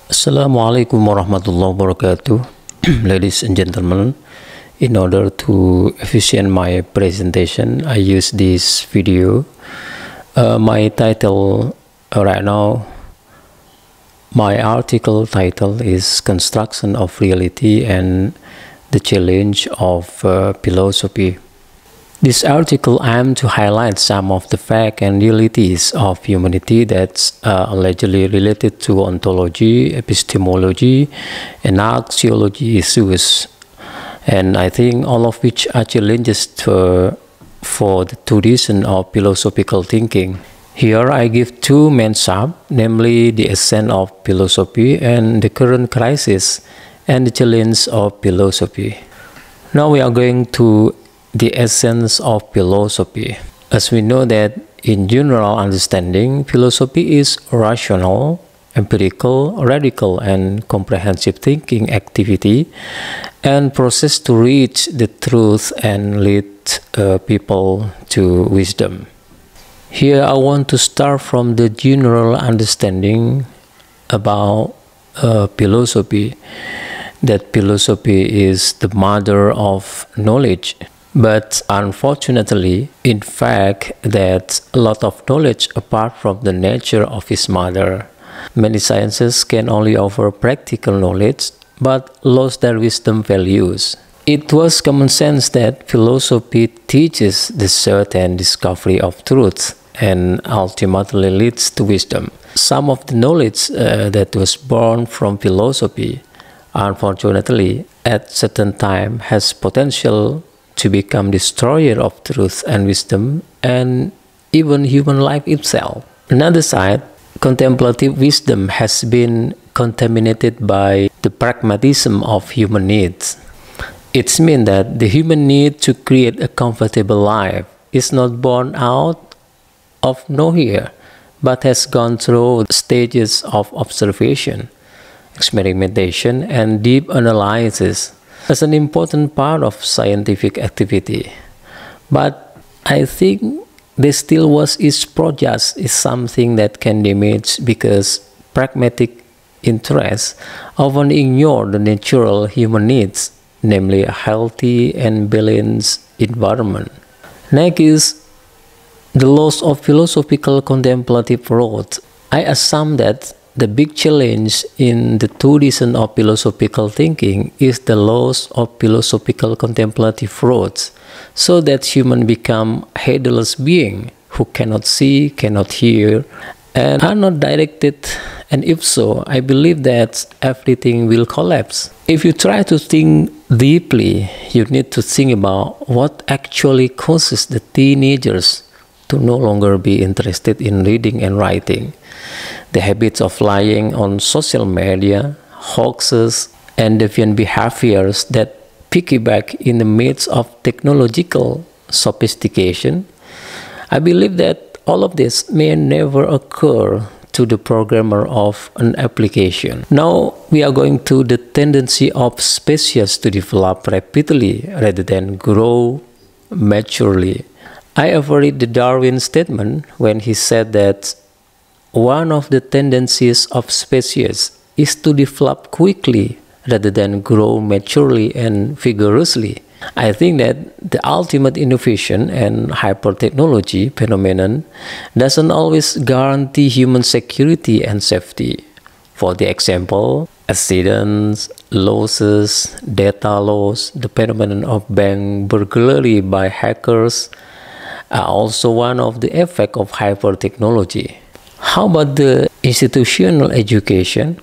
Assalamualaikum warahmatullahi wabarakatuh. Ladies and gentlemen, in order to efficient my presentation, I use this video. My title right now, my article title is Construction of Reality and the Challenge of Philosophy. This article aims to highlight some of the facts and realities of humanity that's allegedly related to ontology, epistemology, and axiology issues, and I think all of which are challenges for the tradition of philosophical thinking. Here I give two main subjects, namely the essence of philosophy and the current crisis and the challenge of philosophy. Now we are going to the essence of philosophy. As we know that in general understanding, philosophy is rational, empirical, radical, and comprehensive thinking activity and process to reach the truth and lead people to wisdom. Here I want to start from the general understanding about philosophy, that philosophy is the mother of knowledge. But unfortunately, in fact, that a lot of knowledge apart from the nature of its mother. Many sciences can only offer practical knowledge, but lost their wisdom values. It was common sense that philosophy teaches the search and discovery of truth and ultimately leads to wisdom. Some of the knowledge that was born from philosophy, unfortunately, at certain time has potential to become destroyer of truth and wisdom and even human life itself. Another side, contemplative wisdom has been contaminated by the pragmatism of human needs. It means that the human need to create a comfortable life is not born out of nowhere, but has gone through stages of observation, experimentation, and deep analysis as an important part of scientific activity. But I think there still was its project is something that can damage because pragmatic interests often ignore the natural human needs, namely a healthy and balanced environment. Next is the loss of philosophical contemplative road. I assume that the big challenge in the tradition of philosophical thinking is the loss of philosophical contemplative roads, so that humans become headless beings who cannot see, cannot hear, and are not directed. And if so, I believe that everything will collapse. If you try to think deeply, you need to think about what actually causes the teenagers to no longer be interested in reading and writing. The habits of lying on social media, hoaxes, and deviant behaviors that piggyback in the midst of technological sophistication. I believe that all of this may never occur to the programmer of an application. Now we are going to the tendency of species to develop rapidly rather than grow maturely. I have read the Darwin statement when he said that one of the tendencies of species is to develop quickly rather than grow maturely and vigorously. I think that the ultimate innovation and hyper-technology phenomenon doesn't always guarantee human security and safety. For the example, accidents, losses, data loss, the phenomenon of bank burglary by hackers are also one of the effects of hyper-technology. How about the institutional education?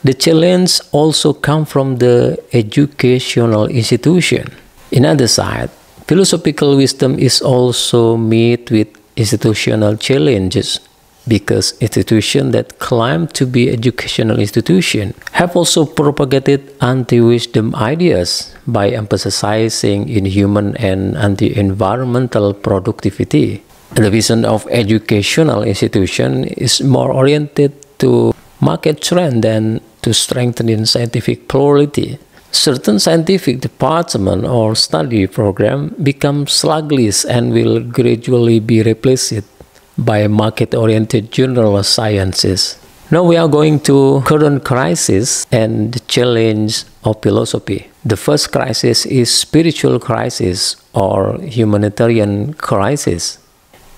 The challenge also comes from the educational institution. In other side, philosophical wisdom is also met with institutional challenges because institutions that claim to be educational institutions have also propagated anti-wisdom ideas by emphasizing inhuman and anti-environmental productivity. The vision of educational institution is more oriented to market trend than to strengthening scientific plurality. Certain scientific department or study program become sluggish and will gradually be replaced by market-oriented general sciences. Now we are going to current crisis and the challenge of philosophy. The first crisis is spiritual crisis or humanitarian crisis.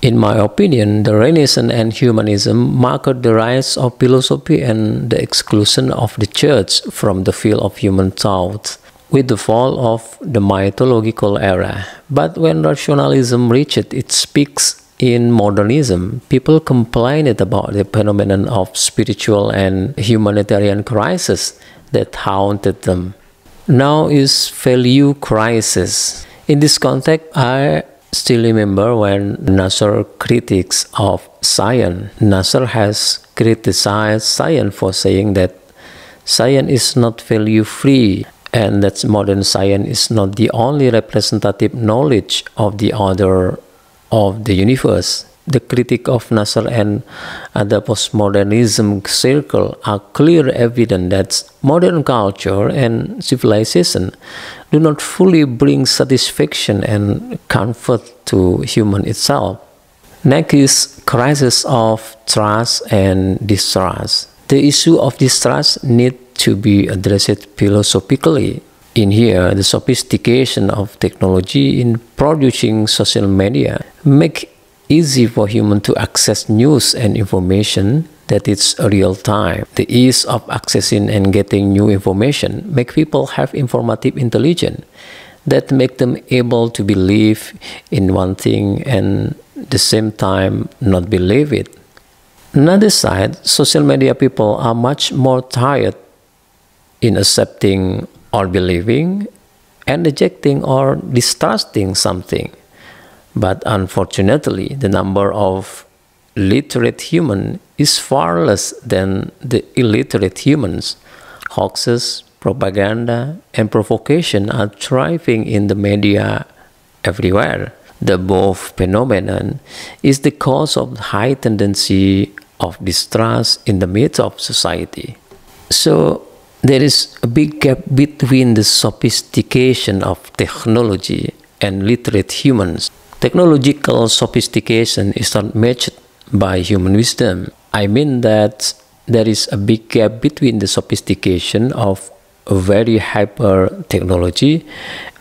In my opinion, the Renaissance and humanism marked the rise of philosophy and the exclusion of the church from the field of human thought with the fall of the mythological era. But when rationalism reached its peaks in modernism, people complained about the phenomenon of spiritual and humanitarian crisis that haunted them. Now is value crisis. In this context, I still remember when Nasser critics of science. Nasser has criticized science for saying that science is not value-free and that modern science is not the only representative knowledge of the order of the universe. The critique of Nasser and other postmodernism circle are clear evidence that modern culture and civilization do not fully bring satisfaction and comfort to human itself. Next is crisis of trust and distrust. The issue of distrust needs to be addressed philosophically. In here, the sophistication of technology in producing social media make easy for humans to access news and information that is real time. The ease of accessing and getting new information make people have informative intelligence that make them able to believe in one thing and at the same time not believe it. Another side, social media people are much more tired in accepting or believing and rejecting or distrusting something. But unfortunately, the number of literate humans is far less than the illiterate humans. Hoaxes, propaganda, and provocation are thriving in the media everywhere. The above phenomenon is the cause of the high tendency of distrust in the midst of society. So there is a big gap between the sophistication of technology and literate humans. Technological sophistication is not matched by human wisdom. I mean that there is a big gap between the sophistication of a very hyper technology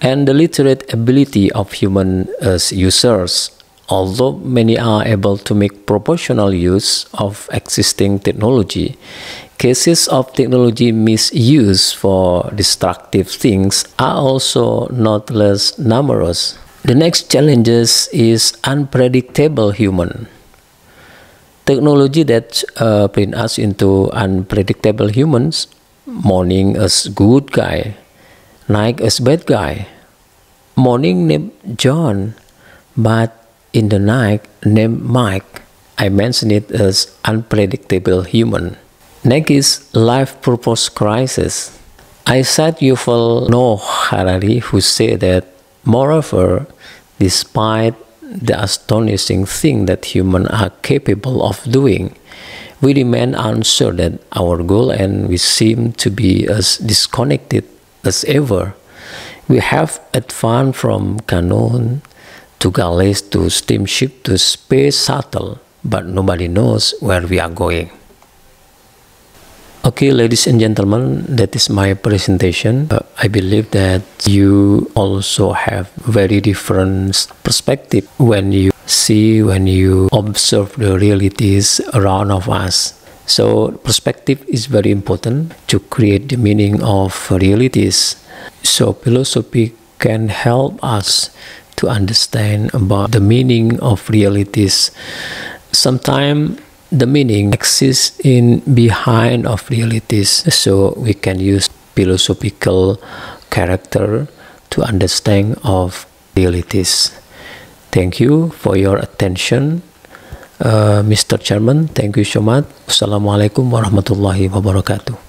and the literate ability of human users. Although many are able to make proportional use of existing technology, cases of technology misuse for destructive things are also not less numerous. The next challenges is unpredictable human. Technology that brings us into unpredictable humans, morning as good guy, night as bad guy. Morning named John, but in the night named Mike. I mention it as unpredictable human. Next is life purpose crisis. I cite Yuval Noah Harari, who said that, moreover, despite the astonishing thing that humans are capable of doing, we remain uncertain our goal and we seem to be as disconnected as ever. We have advanced from cannon to galleys to steamship to space shuttle, but nobody knows where we are going. Okay, ladies and gentlemen, that is my presentation. I believe that you also have very different perspective when you see, when you observe the realities around of us. So perspective is very important to create the meaning of realities. So philosophy can help us to understand about the meaning of realities. Sometimes the meaning exists in behind of realities, so we can use philosophical character to understand of realities. Thank you for your attention, Mr. Chairman. Thank you so much. Assalamualaikum warahmatullahi wabarakatuh.